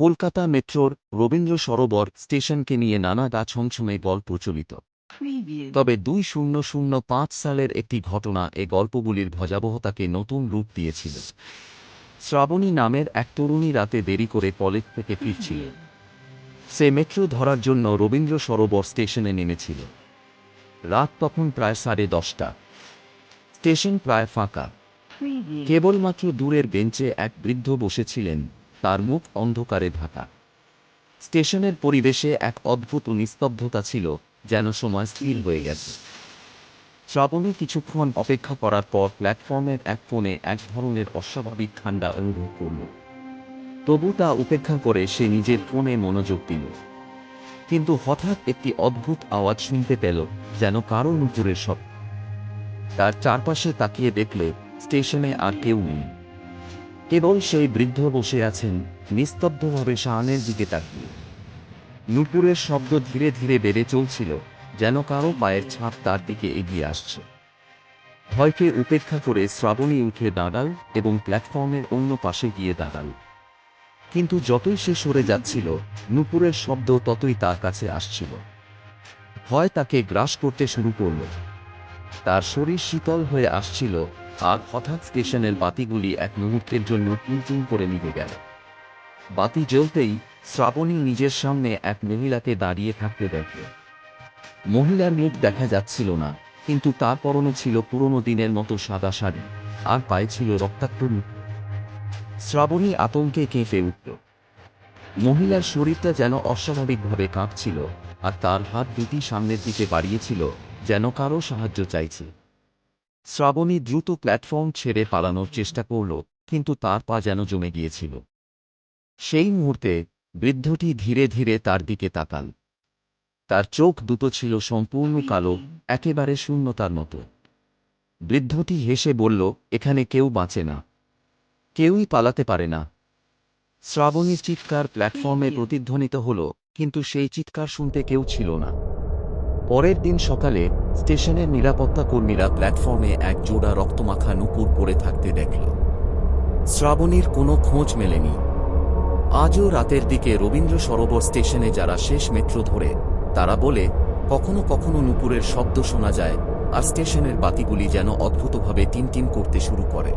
কলকাতা মেট্রোর রবীন্দ্র সরোবর স্টেশনকে নিয়ে নানা গা ছমছমে গল্প প্রচলিত। তবে 2005 সালের একটি ঘটনা এ গল্পগুলির ভয়াবহতাকে নতুন রূপ দিয়েছিল। শ্রাবণী নামের এক তরুণী রাতে দেরি করে কলেজ থেকে ফিরছিল। সে মেট্রো ধরার জন্য রবীন্দ্র সরোবর স্টেশনে নেমেছিল। রাত তখন প্রায় 10:30। স্টেশন প্রায় ফাঁকা। কেবলমাত্র দূরের বেঞ্চে এক বৃদ্ধ বসেছিলেন, তার মুখ অন্ধকারে ঢাকা। স্টেশনের পরিবেশে এক অদ্ভুত নিস্তব্ধতা ছিল, যেন সময় স্থির হয়ে গেছে। শ্রাবণী কিছুক্ষণ অপেক্ষা করার পর প্ল্যাটফর্মের এক কোণে এক ধরনের অস্বাভাবিক ঠান্ডা অনুভব করল। তবু তা উপেক্ষা করে সে নিজের ফোনে মনোযোগ দিল। কিন্তু হঠাৎ একটি অদ্ভুত আওয়াজ শুনতে পেল, যেন কারো নুপুরের শব্দ। তার চারপাশে তাকিয়ে দেখল স্টেশনে আর কেউ নেই। কেবল সেই বৃদ্ধ বসে আছেন, নিস্তব্ধভাবে সামনের দিকে তাকিয়ে। নুপুরের শব্দ ধীরে ধীরে বেড়ে চলছিল, যেন কারো পায়ের ছাপ তার দিকে এগিয়ে আসছে। ভয়কে উপেক্ষা করে শ্রাবণী উঠে দাঁড়াল এবং প্ল্যাটফর্মের অন্য পাশে গিয়ে দাঁড়াল। কিন্তু যতই সে সরে যাচ্ছিল, নুপুরের শব্দ ততই তার কাছে আসছিল। ভয় তাকে গ্রাস করতে শুরু করল। তার শরীর শীতল হয়ে আসছিল, আর হঠাৎ স্টেশনের বাতিগুলি এক মুহূর্তের জন্য টিমটিম করে নিভে গেল। বাতি জ্বলতেই শ্রাবণী নিজের সামনে এক মহিলাকে দাঁড়িয়ে থাকতে দেখল। মহিলার মুখ দেখা যাচ্ছিল না, কিন্তু তার পরনে ছিল পুরনো দিনের মতো সাদা শাড়ি, আর পায়ে ছিল রক্তাক্ত মুখ। শ্রাবণী আতঙ্কে কেঁপে উঠল। মহিলার শরীরটা যেন অস্বাভাবিকভাবে কাঁপছিল, আর তার হাত দুটি সামনের দিকে বাড়িয়েছিল, যেন কারো সাহায্য চাইছে। শ্রাবণী দ্রুত প্ল্যাটফর্ম ছেড়ে পালানোর চেষ্টা করল, কিন্তু তার পা যেন জমে গিয়েছিল। সেই মুহূর্তে বৃদ্ধটি ধীরে ধীরে তার দিকে তাকাল। তার চোখ দুটো ছিল সম্পূর্ণ কালো, একেবারে শূন্যতার মতো। বৃদ্ধটি হেসে বলল, এখানে কেউ বাঁচে না, কেউই পালাতে পারে না। শ্রাবণীর চিৎকার প্ল্যাটফর্মে প্রতিধ্বনিত হল, কিন্তু সেই চিৎকার শুনতে কেউ ছিল না। পরের দিন সকালে স্টেশনের নিরাপত্তা কর্মীরা প্ল্যাটফর্মে এক জোড়া রক্তমাখা নুপুর পড়ে থাকতে দেখল। শ্রাবণীর কোনো খোঁজ মেলেনি। আজও রাতের দিকে রবীন্দ্র সরোবর স্টেশনে যারা শেষ মেট্রো ধরে, তারা বলে কখনো কখনো নুপুরের শব্দ শোনা যায়, আর স্টেশনের বাতিগুলি যেন অদ্ভুতভাবে টিমটিম করতে শুরু করে।